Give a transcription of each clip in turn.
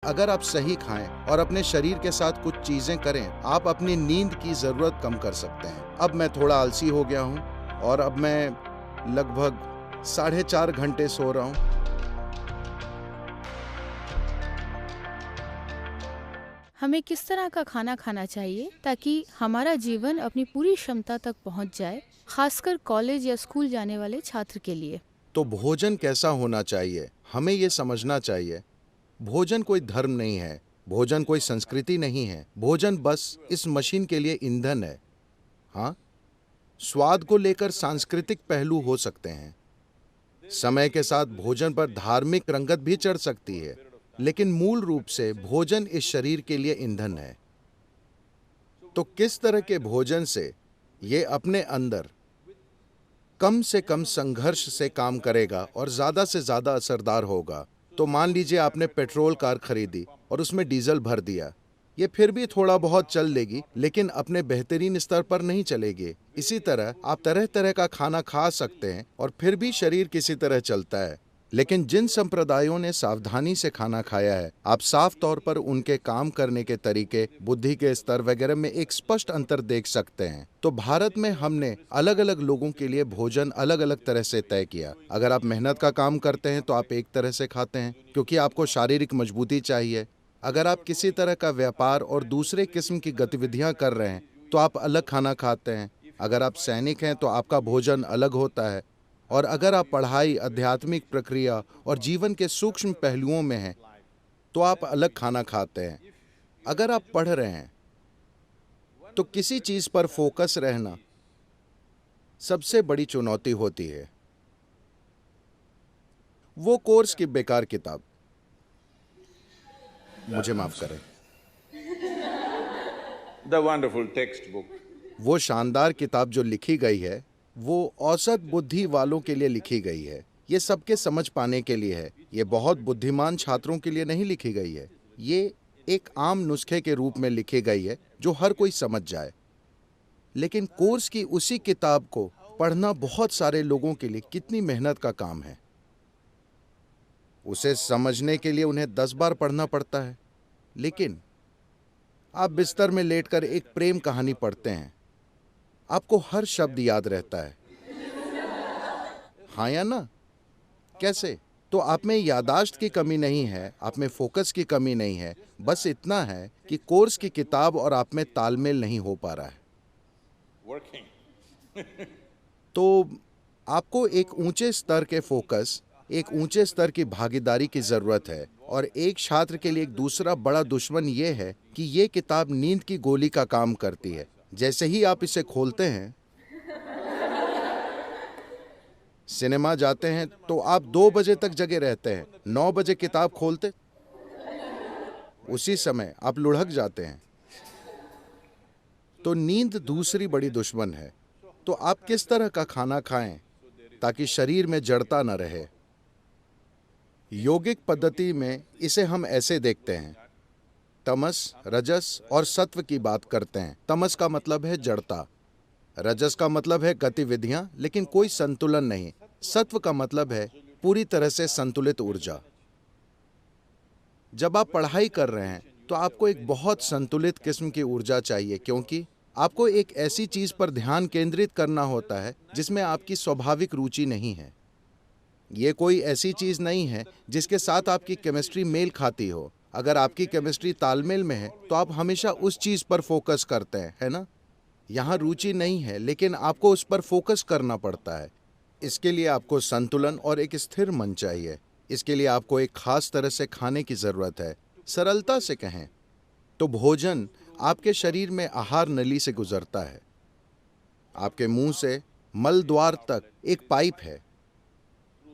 अगर आप सही खाएं और अपने शरीर के साथ कुछ चीजें करें, आप अपनी नींद की जरूरत कम कर सकते हैं। अब मैं थोड़ा आलसी हो गया हूं और अब मैं लगभग 4.5 घंटे सो रहा हूं। हमें किस तरह का खाना खाना चाहिए ताकि हमारा जीवन अपनी पूरी क्षमता तक पहुंच जाए, खासकर कॉलेज या स्कूल जाने वाले छात्र के लिए? तो भोजन कैसा होना चाहिए, हमें ये समझना चाहिए। भोजन कोई धर्म नहीं है, भोजन कोई संस्कृति नहीं है, भोजन बस इस मशीन के लिए ईंधन है। हाँ, स्वाद को लेकर सांस्कृतिक पहलू हो सकते हैं। समय के साथ भोजन पर धार्मिक रंगत भी चढ़ सकती है, लेकिन मूल रूप से भोजन इस शरीर के लिए ईंधन है। तो किस तरह के भोजन से ये अपने अंदर कम से कम संघर्ष से काम करेगा और ज्यादा से ज्यादा असरदार होगा? तो मान लीजिए आपने पेट्रोल कार खरीदी और उसमें डीजल भर दिया। ये फिर भी थोड़ा बहुत चल लेगी, लेकिन अपने बेहतरीन स्तर पर नहीं चलेगी। इसी तरह आप तरह तरह का खाना खा सकते हैं और फिर भी शरीर किसी तरह चलता है। लेकिन जिन संप्रदायों ने सावधानी से खाना खाया है, आप साफ तौर पर उनके काम करने के तरीके, बुद्धि के स्तर वगैरह में एक स्पष्ट अंतर देख सकते हैं। तो भारत में हमने अलग अलग लोगों के लिए भोजन अलग अलग तरह से तय किया। अगर आप मेहनत का काम करते हैं तो आप एक तरह से खाते हैं, क्योंकि आपको शारीरिक मजबूती चाहिए। अगर आप किसी तरह का व्यापार और दूसरे किस्म की गतिविधियां कर रहे हैं तो आप अलग खाना खाते हैं। अगर आप सैनिक हैं तो आपका भोजन अलग होता है। और अगर आप पढ़ाई, आध्यात्मिक प्रक्रिया और जीवन के सूक्ष्म पहलुओं में हैं तो आप अलग खाना खाते हैं। अगर आप पढ़ रहे हैं तो किसी चीज पर फोकस रहना सबसे बड़ी चुनौती होती है। वो कोर्स की बेकार किताब, मुझे माफ करें, The wonderful textbook. वो शानदार किताब जो लिखी गई है वो औसत बुद्धि वालों के लिए लिखी गई है। ये सबके समझ पाने के लिए है। ये बहुत बुद्धिमान छात्रों के लिए नहीं लिखी गई है। ये एक आम नुस्खे के रूप में लिखी गई है जो हर कोई समझ जाए। लेकिन कोर्स की उसी किताब को पढ़ना बहुत सारे लोगों के लिए कितनी मेहनत का काम है। उसे समझने के लिए उन्हें 10 बार पढ़ना पड़ता है। लेकिन आप बिस्तर में लेटकर एक प्रेम कहानी पढ़ते हैं, आपको हर शब्द याद रहता है। हाँ या ना? कैसे? तो आप में यादाश्त की कमी नहीं है, आप में फोकस की कमी नहीं है। बस इतना है कि कोर्स की किताब और आप में तालमेल नहीं हो पा रहा है। Working. तो आपको एक ऊंचे स्तर के फोकस, एक ऊंचे स्तर की भागीदारी की जरूरत है। और एक छात्र के लिए एक दूसरा बड़ा दुश्मन ये है कि ये किताब नींद की गोली का काम करती है। जैसे ही आप इसे खोलते हैं, सिनेमा जाते हैं तो आप 2 बजे तक जगे रहते हैं। 9 बजे किताब खोलते, उसी समय आप लुढ़क जाते हैं। तो नींद दूसरी बड़ी दुश्मन है। तो आप किस तरह का खाना खाएं ताकि शरीर में जड़ता न रहे? योगिक पद्धति में इसे हम ऐसे देखते हैं। तमस, रजस और सत्व की बात करते हैं। तमस का मतलब है जड़ता, रजस का मतलब है गतिविधियां लेकिन कोई संतुलन नहीं, सत्व का मतलब है पूरी तरह से संतुलित ऊर्जा। जब आप पढ़ाई कर रहे हैं तो आपको एक बहुत संतुलित किस्म की ऊर्जा चाहिए, क्योंकि आपको एक ऐसी चीज पर ध्यान केंद्रित करना होता है जिसमें आपकी स्वाभाविक रुचि नहीं है। ये कोई ऐसी चीज नहीं है जिसके साथ आपकी केमिस्ट्री मेल खाती हो। अगर आपकी केमिस्ट्री तालमेल में है तो आप हमेशा उस चीज पर फोकस करते हैं, है ना? यहाँ रुचि नहीं है लेकिन आपको उस पर फोकस करना पड़ता है। इसके लिए आपको संतुलन और एक स्थिर मन चाहिए। इसके लिए आपको एक खास तरह से खाने की जरूरत है। सरलता से कहें तो भोजन आपके शरीर में आहार नली से गुजरता है। आपके मुंह से मल द्वार तक एक पाइप है।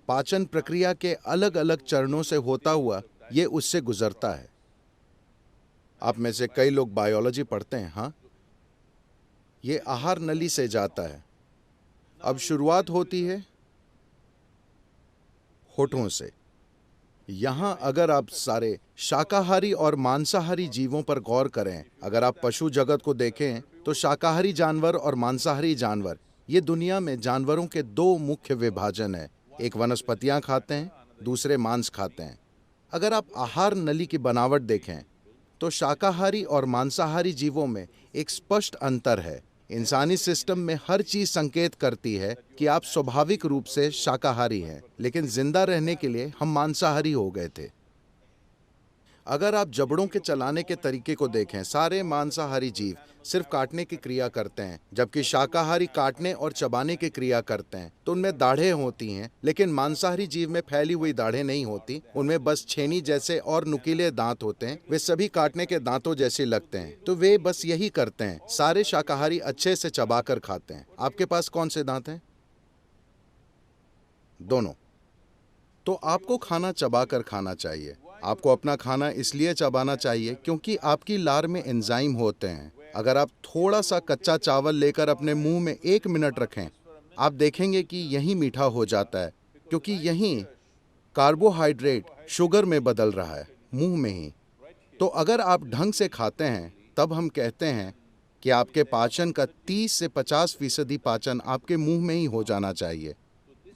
पाचन प्रक्रिया के अलग अलग चरणों से होता हुआ ये उससे गुजरता है। आप में से कई लोग बायोलॉजी पढ़ते हैं, हाँ? ये आहार नली से जाता है। अब शुरुआत होती है होठों से। यहां अगर आप सारे शाकाहारी और मांसाहारी जीवों पर गौर करें, अगर आप पशु जगत को देखें तो शाकाहारी जानवर और मांसाहारी जानवर, ये दुनिया में जानवरों के 2 मुख्य विभाजन हैं। एक वनस्पतियां खाते हैं, दूसरे मांस खाते हैं। अगर आप आहार नली की बनावट देखें तो शाकाहारी और मांसाहारी जीवों में एक स्पष्ट अंतर है। इंसानी सिस्टम में हर चीज संकेत करती है कि आप स्वाभाविक रूप से शाकाहारी हैं, लेकिन जिंदा रहने के लिए हम मांसाहारी हो गए थे। अगर आप जबड़ों के चलाने के तरीके को देखें, सारे मांसाहारी जीव सिर्फ काटने की क्रिया करते हैं, जबकि शाकाहारी काटने और चबाने की क्रिया करते हैं। तो उनमें दाढ़ें होती हैं, लेकिन मांसाहारी जीव में फैली हुई दाढ़ें नहीं होती। उनमें बस छेनी जैसे और नुकीले दांत होते हैं। वे सभी काटने के दांतों जैसे लगते हैं, तो वे बस यही करते हैं। सारे शाकाहारी अच्छे से चबाकर खाते हैं। आपके पास कौन से दांत हैं? दोनों। तो आपको खाना चबाकर खाना चाहिए। आपको अपना खाना इसलिए चबाना चाहिए क्योंकि आपकी लार में एंजाइम होते हैं। अगर आप थोड़ा सा कच्चा चावल लेकर अपने मुंह में 1 मिनट रखें, आप देखेंगे कि यही मीठा हो जाता है, क्योंकि यही कार्बोहाइड्रेट शुगर में बदल रहा है, मुंह में ही। तो अगर आप ढंग से खाते हैं, तब हम कहते हैं कि आपके पाचन का 30 से 50% पाचन आपके मुंह में ही हो जाना चाहिए।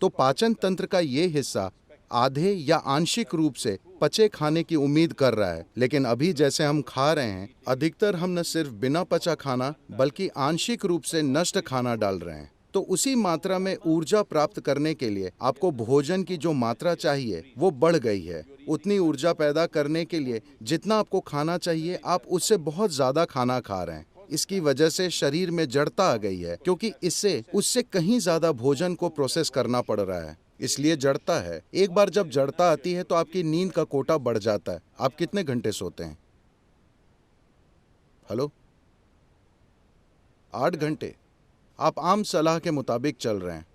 तो पाचन तंत्र का ये हिस्सा आधे या आंशिक रूप से पचे खाने की उम्मीद कर रहा है, लेकिन अभी जैसे हम खा रहे हैं, अधिकतर हम न सिर्फ बिना पचा खाना बल्कि आंशिक रूप से नष्ट खाना डाल रहे हैं। तो उसी मात्रा में ऊर्जा प्राप्त करने के लिए आपको भोजन की जो मात्रा चाहिए वो बढ़ गई है। उतनी ऊर्जा पैदा करने के लिए जितना आपको खाना चाहिए, आप उससे बहुत ज्यादा खाना खा रहे हैं। इसकी वजह से शरीर में जड़ता आ गई है, क्योंकि इससे उससे कहीं ज्यादा भोजन को प्रोसेस करना पड़ रहा है, इसलिए जड़ता है। एक बार जब जड़ता आती है तो आपकी नींद का कोटा बढ़ जाता है। आप कितने घंटे सोते हैं? हेलो? 8 घंटे। आप आम सलाह के मुताबिक चल रहे हैं।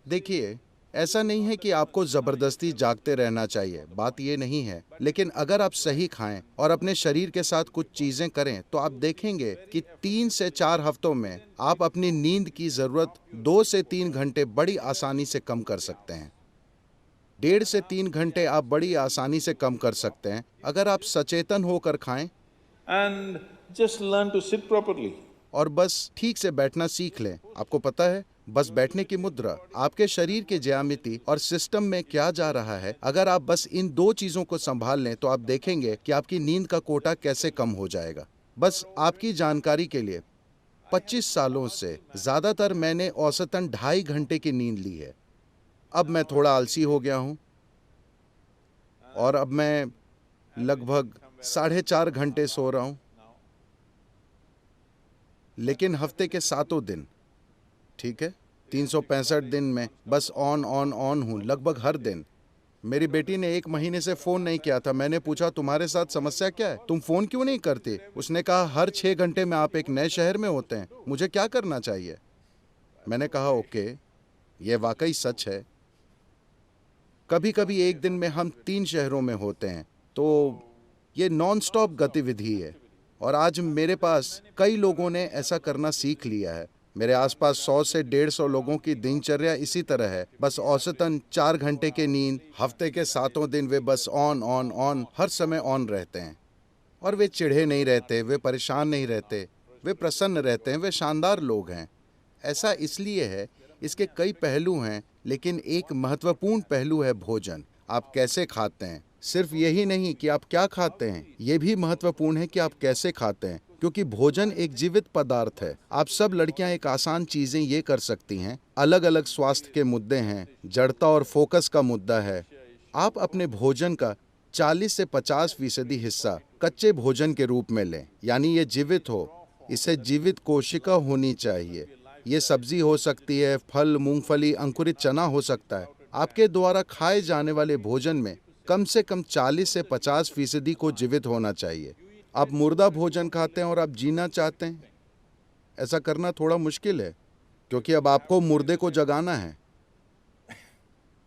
देखिए, ऐसा नहीं है कि आपको जबरदस्ती जागते रहना चाहिए, बात ये नहीं है। लेकिन अगर आप सही खाएं और अपने शरीर के साथ कुछ चीजें करें, तो आप देखेंगे कि 3 से 4 हफ्तों में आप अपनी नींद की जरूरत 2 से 3 घंटे बड़ी आसानी से कम कर सकते हैं। 1.5 से 3 घंटे आप बड़ी आसानी से कम कर सकते हैं, अगर आप सचेतन होकर खाएं and just learn to sit properly. और बस ठीक से बैठना सीख लें। आपको पता है, बस बैठने की मुद्रा, आपके शरीर के ज्यामिति और सिस्टम में क्या जा रहा है, अगर आप बस इन 2 चीजों को संभाल लें, तो आप देखेंगे कि आपकी नींद का कोटा कैसे कम हो जाएगा। बस आपकी जानकारी के लिए, 25 सालों से ज्यादातर मैंने औसतन 2.5 घंटे की नींद ली है। अब मैं थोड़ा आलसी हो गया हूं और अब मैं लगभग 4.5 घंटे सो रहा हूं, लेकिन हफ्ते के 7 दिन, ठीक है, 365 दिन में बस ऑन ऑन ऑन हूं, लगभग हर दिन। मेरी बेटी ने 1 महीने से फोन नहीं किया था। मैंने पूछा, तुम्हारे साथ समस्या क्या है, तुम फोन क्यों नहीं करती? उसने कहा, हर 6 घंटे में आप एक नए शहर में होते हैं, मुझे क्या करना चाहिए? मैंने कहा, ओके, यह वाकई सच है। कभी कभी एक दिन में हम 3 शहरों में होते हैं, तो ये नॉन स्टॉप गतिविधि है। और आज मेरे पास कई लोगों ने ऐसा करना सीख लिया है। मेरे आसपास 100 से 150 लोगों की दिनचर्या इसी तरह है, बस औसतन 4 घंटे की नींद, हफ्ते के 7 दिन वे बस ऑन ऑन ऑन, हर समय ऑन रहते हैं। और वे चिढ़े नहीं रहते, वे परेशान नहीं रहते, वे प्रसन्न रहते हैं, वे शानदार लोग हैं। ऐसा इसलिए है, इसके कई पहलू हैं, लेकिन एक महत्वपूर्ण पहलू है भोजन। आप कैसे खाते हैं। सिर्फ यही नहीं कि आप क्या खाते हैं, ये भी महत्वपूर्ण है कि आप कैसे खाते हैं, क्योंकि भोजन एक जीवित पदार्थ है। आप सब लड़कियां एक आसान चीजें ये कर सकती हैं। अलग अलग स्वास्थ्य के मुद्दे हैं, जड़ता और फोकस का मुद्दा है। आप अपने भोजन का 40 से 50% हिस्सा कच्चे भोजन के रूप में लें, यानी ये जीवित हो, इसे जीवित कोशिका होनी चाहिए। ये सब्जी हो सकती है, फल, मूंगफली, अंकुरित चना हो सकता है। आपके द्वारा खाए जाने वाले भोजन में कम से कम 40 से 50% को जीवित होना चाहिए। आप मुर्दा भोजन खाते हैं और आप जीना चाहते हैं, ऐसा करना थोड़ा मुश्किल है, क्योंकि अब आपको मुर्दे को जगाना है।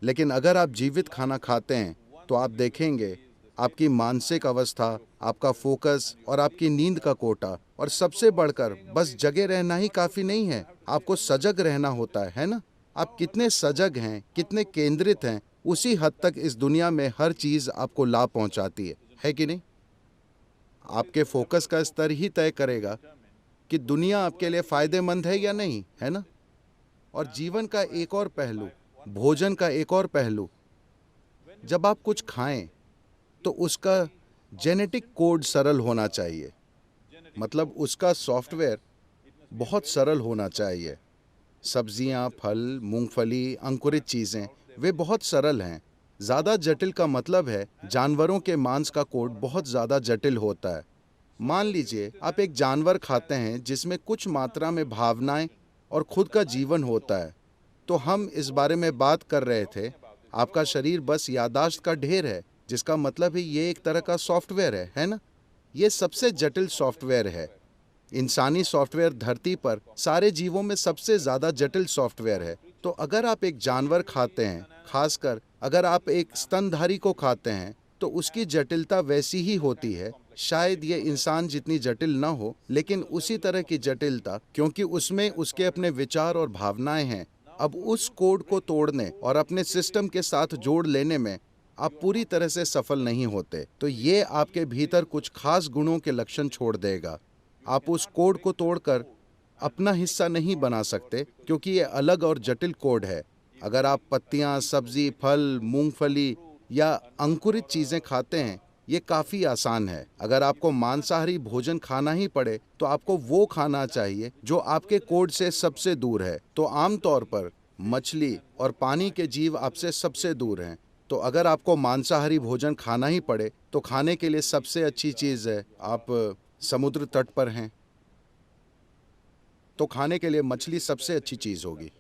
लेकिन अगर आप जीवित खाना खाते हैं, तो आप देखेंगे आपकी मानसिक अवस्था, आपका फोकस और आपकी नींद का कोटा, और सबसे बढ़कर बस जगे रहना ही काफी नहीं है, आपको सजग रहना होता है ना? आप कितने सजग हैं, कितने केंद्रित हैं, उसी हद तक इस दुनिया में हर चीज आपको लाभ पहुंचाती है कि नहीं? आपके फोकस का स्तर ही तय करेगा कि दुनिया आपके लिए फायदेमंद है या नहीं, है ना? और जीवन का एक और पहलू, भोजन का एक और पहलू, जब आप कुछ खाएं तो उसका जेनेटिक कोड सरल होना चाहिए, मतलब उसका सॉफ्टवेयर बहुत सरल होना चाहिए। सब्जियां, फल, मूंगफली, अंकुरित चीज़ें वे बहुत सरल हैं। ज़्यादा जटिल का मतलब है जानवरों के मांस का कोड बहुत ज़्यादा जटिल होता है। मान लीजिए आप एक जानवर खाते हैं जिसमें कुछ मात्रा में भावनाएं और खुद का जीवन होता है। तो हम इस बारे में बात कर रहे थे, आपका शरीर बस याददाश्त का ढेर है, जिसका मतलब है ये एक तरह का सॉफ्टवेयर है ना? ये सबसे जटिल सॉफ्टवेयर है। इंसानी सॉफ्टवेयर धरती पर सारे जीवों में सबसे ज़्यादा जटिल सॉफ्टवेयर है। तो अगर आप एक जानवर खाते हैं, खासकर अगर आप एक स्तनधारी को खाते हैं, तो उसकी जटिलता वैसी ही होती है। शायद ये इंसान जितनी जटिल ना हो, लेकिन उसी तरह की जटिलता, क्योंकि उसमें उसके अपने विचार और भावनाएं हैं। अब उस कोड को तोड़ने और अपने सिस्टम के साथ जोड़ लेने में आप पूरी तरह से सफल नहीं होते। तो ये आपके भीतर कुछ खास गुणों के लक्षण छोड़ देगा। आप उस कोड को तोड़कर अपना हिस्सा नहीं बना सकते, क्योंकि ये अलग और जटिल कोड है। अगर आप पत्तियां, सब्जी, फल, मूंगफली या अंकुरित चीज़ें खाते हैं, ये काफ़ी आसान है। अगर आपको मांसाहारी भोजन खाना ही पड़े, तो आपको वो खाना चाहिए जो आपके कोड से सबसे दूर है। तो आमतौर पर मछली और पानी के जीव आपसे सबसे दूर हैं। तो अगर आपको मांसाहारी भोजन खाना ही पड़े, तो खाने के लिए सबसे अच्छी चीज़ है, आप समुद्र तट पर हैं, तो खाने के लिए मछली सबसे अच्छी चीज़ होगी।